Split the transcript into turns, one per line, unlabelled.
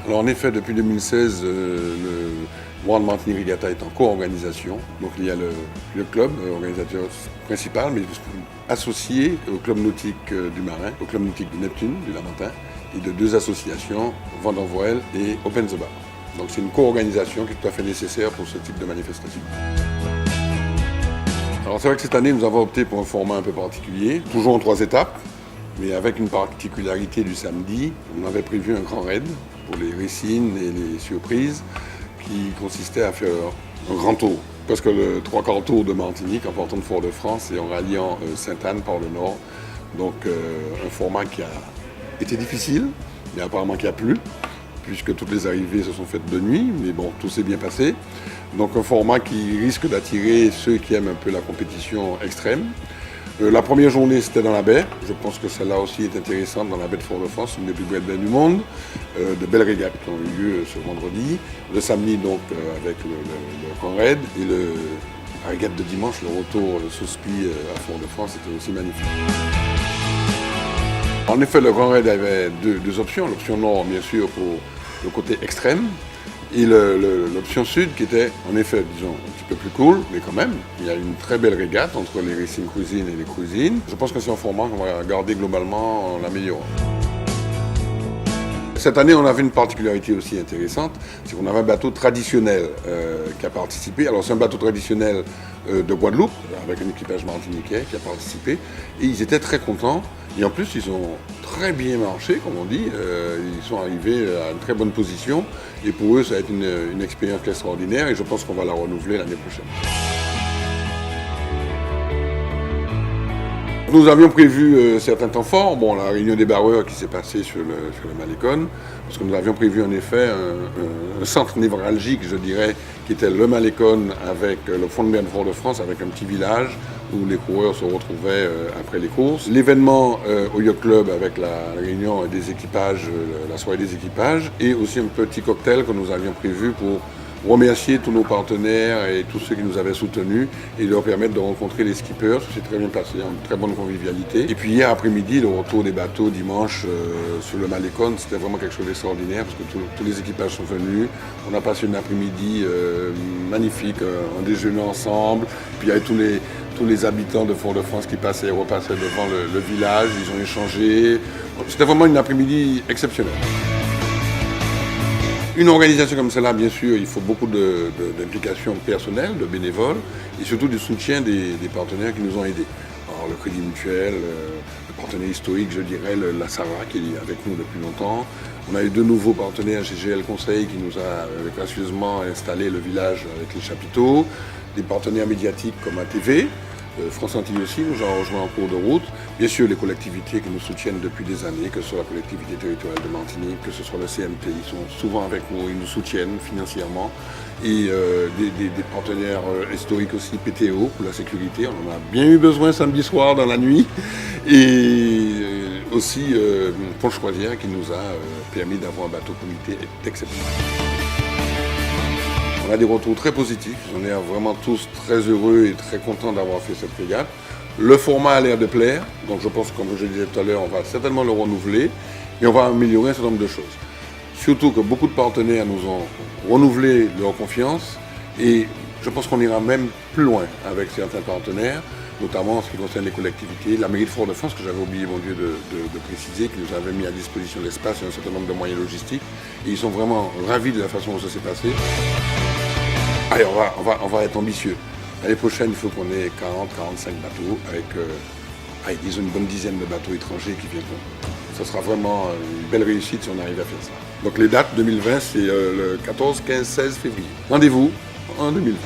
Alors en effet, depuis 2016, le World Mountaineering Regatta est en co-organisation. Donc il y a le club, organisateur principal, mais associé au club nautique du Marin, au club nautique de Neptune, du Lamentin, et de deux associations, Van der Voel et Open the Bar. Donc c'est une co-organisation qui est tout à fait nécessaire pour ce type de manifestation. Alors c'est vrai que cette année, nous avons opté pour un format un peu particulier, toujours en 3 étapes, mais avec une particularité du samedi. On avait prévu un grand raid pour les racines et les surprises qui consistait à faire un grand tour, presque le 3/4 tour de Martinique en partant de Fort-de-France et en ralliant Sainte-Anne par le nord. Donc un format qui a été difficile, mais apparemment qui a plu, puisque toutes les arrivées se sont faites de nuit, mais bon, tout s'est bien passé. Donc un format qui risque d'attirer ceux qui aiment un peu la compétition extrême. La première journée, c'était dans la baie. Je pense que celle-là aussi est intéressante, dans la baie de Fort-de-France, une des plus belles baies du monde. De belles régates qui ont eu lieu ce vendredi. Le samedi, donc, avec le grand raid. Et la régate de dimanche, le retour sous spi à Fort-de-France, c'était aussi magnifique. En effet, le grand raid avait deux options. L'option nord, bien sûr, pour le côté extrême. Et l'option sud qui était en effet, disons, un petit peu plus cool, mais quand même, il y a une très belle régate entre les racing cruisines et les cruisines. Je pense que c'est un format qu'on va garder globalement en l'améliorant. Cette année, on avait une particularité aussi intéressante, c'est qu'on avait un bateau traditionnel qui a participé. Alors c'est un bateau traditionnel de Guadeloupe, avec un équipage martiniquais qui a participé, et ils étaient très contents. Et en plus, ils ont très bien marché, comme on dit. Ils sont arrivés à une très bonne position. Et pour eux, ça va être une expérience extraordinaire. Et je pense qu'on va la renouveler l'année prochaine. Nous avions prévu certains temps forts. Bon, la réunion des barreurs qui s'est passée sur le Malécon, parce que nous avions prévu en effet un centre névralgique, je dirais, qui était le Malécon avec le fond de mer de Fort-de-France, avec un petit village où les coureurs se retrouvaient après les courses. L'événement au Yacht Club avec la réunion des équipages, la soirée des équipages, et aussi un petit cocktail que nous avions prévu pour remercier tous nos partenaires et tous ceux qui nous avaient soutenus et leur permettre de rencontrer les skippers. C'est très bien passé, une très bonne convivialité. Et puis hier après-midi, le retour des bateaux dimanche sur le Malécon, c'était vraiment quelque chose d'extraordinaire parce que tous les équipages sont venus. On a passé une après-midi magnifique en déjeunant ensemble. Puis il y avait tous les habitants de Fort-de-France qui passaient et repassaient devant le village. Ils ont échangé. C'était vraiment une après-midi exceptionnelle. Une organisation comme celle-là, bien sûr, il faut beaucoup d'implication personnelle, de bénévoles, et surtout du soutien des partenaires qui nous ont aidés. Alors le Crédit Mutuel, le partenaire historique, je dirais, la Sarah, qui est avec nous depuis longtemps. On a eu 2 nouveaux partenaires, GGL Conseil, qui nous a gracieusement installé le village avec les chapiteaux, des partenaires médiatiques comme ATV. France Antilles aussi nous a rejoint en cours de route. Bien sûr, les collectivités qui nous soutiennent depuis des années, que ce soit la collectivité territoriale de Martinique, que ce soit le CMT, ils sont souvent avec nous, ils nous soutiennent financièrement. Et des partenaires historiques aussi, PTO, pour la sécurité. On en a bien eu besoin samedi soir dans la nuit. Et aussi Ponche Croisière qui nous a permis d'avoir un bateau comité exceptionnel. On a des retours très positifs, on est vraiment tous très heureux et très contents d'avoir fait cette régate. Le format a l'air de plaire, donc je pense que comme je le disais tout à l'heure, on va certainement le renouveler et on va améliorer un certain nombre de choses. Surtout que beaucoup de partenaires nous ont renouvelé leur confiance et je pense qu'on ira même plus loin avec certains partenaires, notamment en ce qui concerne les collectivités, la mairie de Fort-de-France, que j'avais oublié, mon Dieu, de préciser, qui nous avait mis à disposition de l'espace et un certain nombre de moyens logistiques. Et ils sont vraiment ravis de la façon dont ça s'est passé. Allez, on va être ambitieux. L'année prochaine, il faut qu'on ait 40-45 bateaux avec disons une bonne dizaine de bateaux étrangers qui viendront. Ce sera vraiment une belle réussite si on arrive à faire ça. Donc les dates 2020, c'est le 14, 15, 16 février. Rendez-vous en 2020.